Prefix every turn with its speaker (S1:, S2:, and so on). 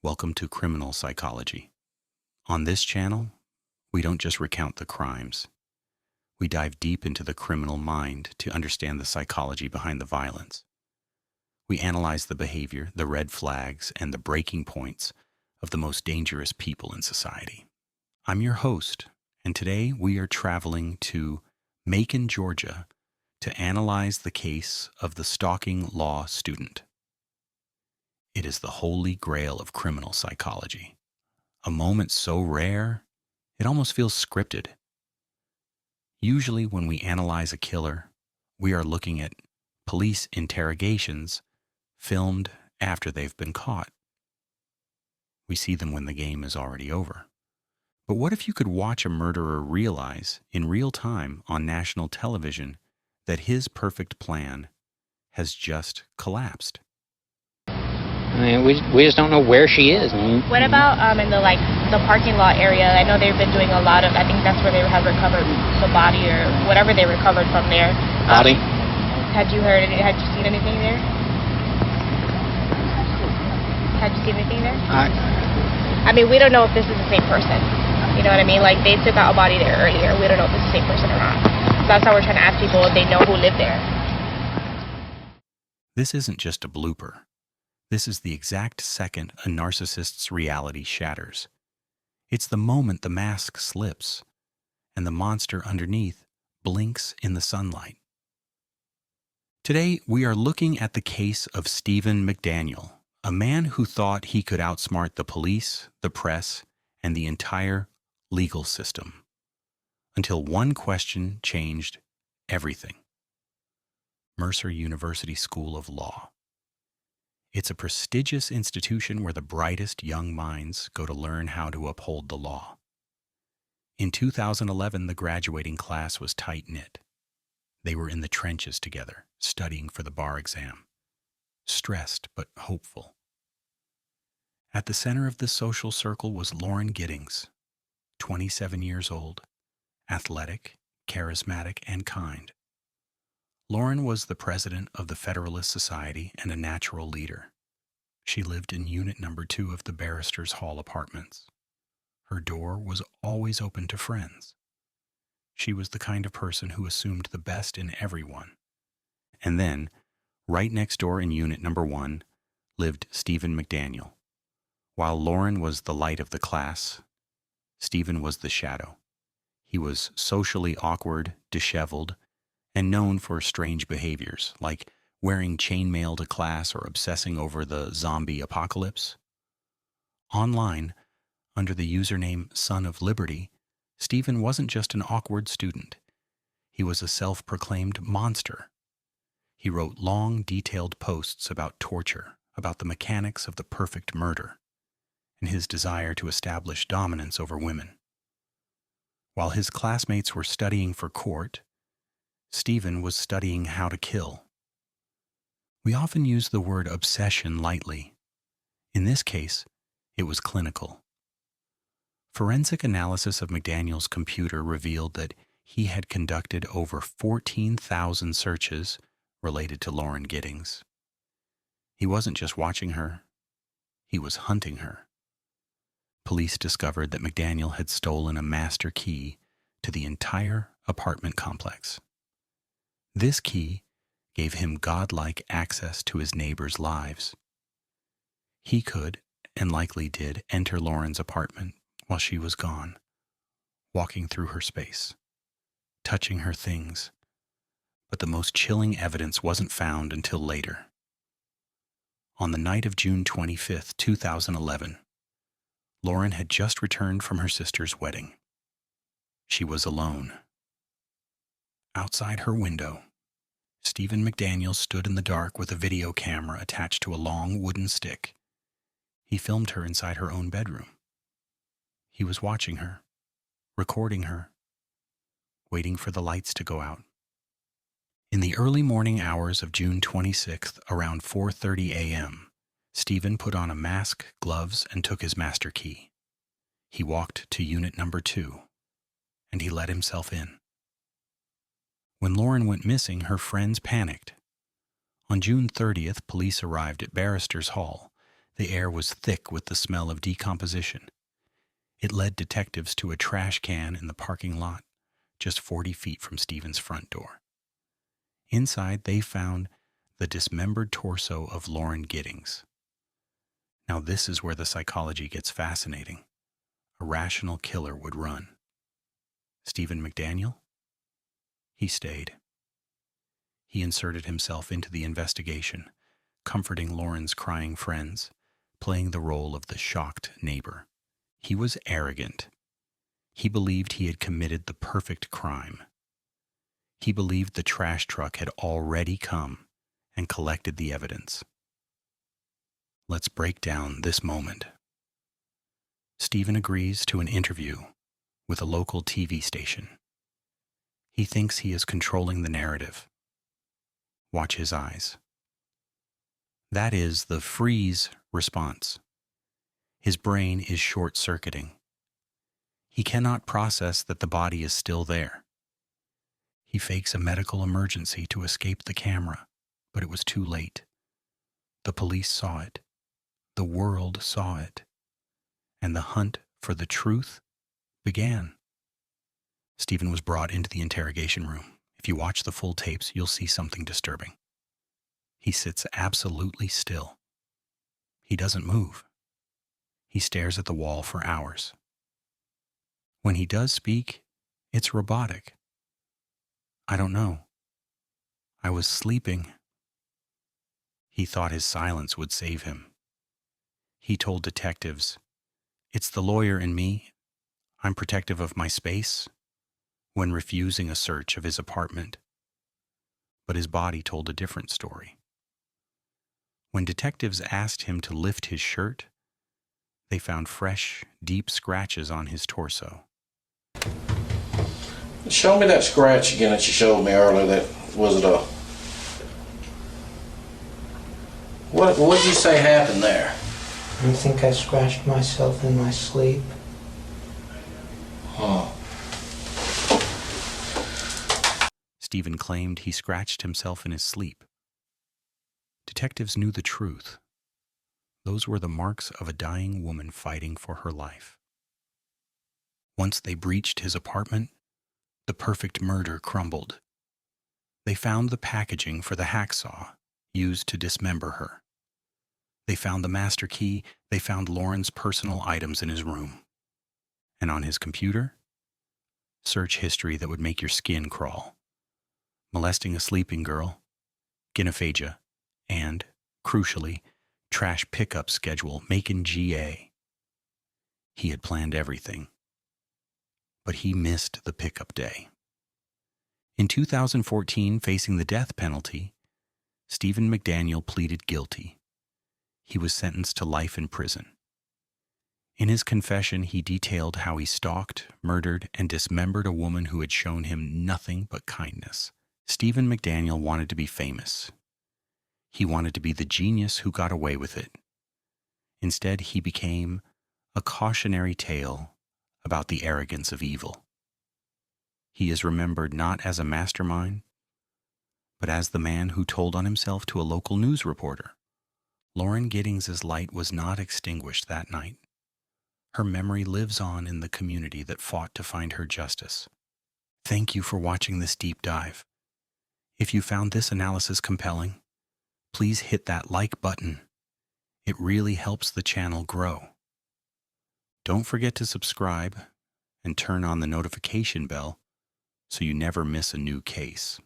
S1: Welcome to Criminal Psychology. On this channel, we don't just recount the crimes. We dive deep into the criminal mind to understand the psychology behind the violence. We analyze the behavior, the red flags, and the breaking points of the most dangerous people in society. I'm your host, and today we are traveling to Macon, Georgia, to analyze the case of the Stalking Law Student. It is the holy grail of criminal psychology. A moment so rare, it almost feels scripted. Usually when we analyze a killer, we are looking at police interrogations filmed after they've been caught. We see them when the game is already over. But what if you could watch a murderer realize in real time on national television that his perfect plan has just collapsed?
S2: I mean, we just don't know where she is.
S3: What about in the parking lot area? I know they've been doing a lot of. I think that's where they have recovered the body or whatever they recovered from there.
S2: Body?
S3: Had you heard? Had you seen anything there? Had you seen anything there? I mean, we don't know if this is the same person. You know what I mean? Like, they took out a body there earlier. We don't know if it's the same person or not. That's how we're trying to ask people if they know who lived there.
S1: This isn't just a blooper. This is the exact second a narcissist's reality shatters. It's the moment the mask slips and the monster underneath blinks in the sunlight. Today, we are looking at the case of Stephen McDaniel, a man who thought he could outsmart the police, the press, and the entire legal system, until one question changed everything. Mercer University School of Law. It's a prestigious institution where the brightest young minds go to learn how to uphold the law. In 2011, the graduating class was tight-knit. They were in the trenches together, studying for the bar exam, stressed but hopeful. At the center of this social circle was Lauren Giddings, 27 years old, athletic, charismatic, and kind. Lauren was the president of the Federalist Society and a natural leader. She lived in Unit Number 2 of the Barristers Hall apartments. Her door was always open to friends. She was the kind of person who assumed the best in everyone. And then, right next door in Unit Number 1, lived Stephen McDaniel. While Lauren was the light of the class, Stephen was the shadow. He was socially awkward, disheveled, and known for strange behaviors, like wearing chainmail to class or obsessing over the zombie apocalypse. Online, under the username Son of Liberty, Stephen wasn't just an awkward student. He was a self-proclaimed monster. He wrote long, detailed posts about torture, about the mechanics of the perfect murder, and his desire to establish dominance over women. While his classmates were studying for court, Stephen was studying how to kill. We often use the word obsession lightly. In this case, it was clinical. Forensic analysis of McDaniel's computer revealed that he had conducted over 14,000 searches related to Lauren Giddings. He wasn't just watching her, he was hunting her. Police discovered that McDaniel had stolen a master key to the entire apartment complex. This key gave him godlike access to his neighbors' lives. He could, and likely did, enter Lauren's apartment while she was gone, walking through her space, touching her things, but the most chilling evidence wasn't found until later. On the night of June 25, 2011, Lauren had just returned from her sister's wedding. She was alone. Outside her window, Stephen McDaniel stood in the dark with a video camera attached to a long wooden stick. He filmed her inside her own bedroom. He was watching her, recording her, waiting for the lights to go out. In the early morning hours of June 26th, around 4:30 a.m., Stephen put on a mask, gloves, and took his master key. He walked to Unit Number 2, and he let himself in. When Lauren went missing, her friends panicked. On June 30th, police arrived at Barristers Hall, The air was thick with the smell of decomposition. It led detectives to a trash can in the parking lot, just 40 feet from Stephen's front door. Inside, they found the dismembered torso of Lauren Giddings. Now this is where the psychology gets fascinating. A rational killer would run. Stephen McDaniel? He stayed. He inserted himself into the investigation, comforting Lauren's crying friends, playing the role of the shocked neighbor. He was arrogant. He believed he had committed the perfect crime. He believed the trash truck had already come and collected the evidence. Let's break down this moment. Stephen agrees to an interview with a local TV station. He thinks he is controlling the narrative. Watch his eyes. That is the freeze response. His brain is short-circuiting. He cannot process that the body is still there. He fakes a medical emergency to escape the camera, but it was too late. The police saw it. The world saw it. And the hunt for the truth began. Stephen was brought into the interrogation room. If you watch the full tapes, you'll see something disturbing. He sits absolutely still. He doesn't move. He stares at the wall for hours. When he does speak, it's robotic. I don't know. I was sleeping. He thought his silence would save him. He told detectives, "It's the lawyer in me. I'm protective of my space," when refusing a search of his apartment. But his body told a different story. When detectives asked him to lift his shirt, they found fresh, deep scratches on his torso.
S4: Show me that scratch again that you showed me earlier. That was it what did you say happened there?
S5: I think I scratched myself in my sleep.
S4: Huh.
S1: Stephen claimed he scratched himself in his sleep. Detectives knew the truth. Those were the marks of a dying woman fighting for her life. Once they breached his apartment, the perfect murder crumbled. They found the packaging for the hacksaw used to dismember her. They found the master key. They found Lauren's personal items in his room. And on his computer, search history that would make your skin crawl. Molesting a sleeping girl, gynephagia, and, crucially, trash pickup schedule, Macon, GA. He had planned everything. But he missed the pickup day. In 2014, facing the death penalty, Stephen McDaniel pleaded guilty. He was sentenced to life in prison. In his confession, he detailed how he stalked, murdered, and dismembered a woman who had shown him nothing but kindness. Stephen McDaniel wanted to be famous. He wanted to be the genius who got away with it. Instead, he became a cautionary tale about the arrogance of evil. He is remembered not as a mastermind, but as the man who told on himself to a local news reporter. Lauren Giddings' light was not extinguished that night. Her memory lives on in the community that fought to find her justice. Thank you for watching this deep dive. If you found this analysis compelling, please hit that like button. It really helps the channel grow. Don't forget to subscribe and turn on the notification bell so you never miss a new case.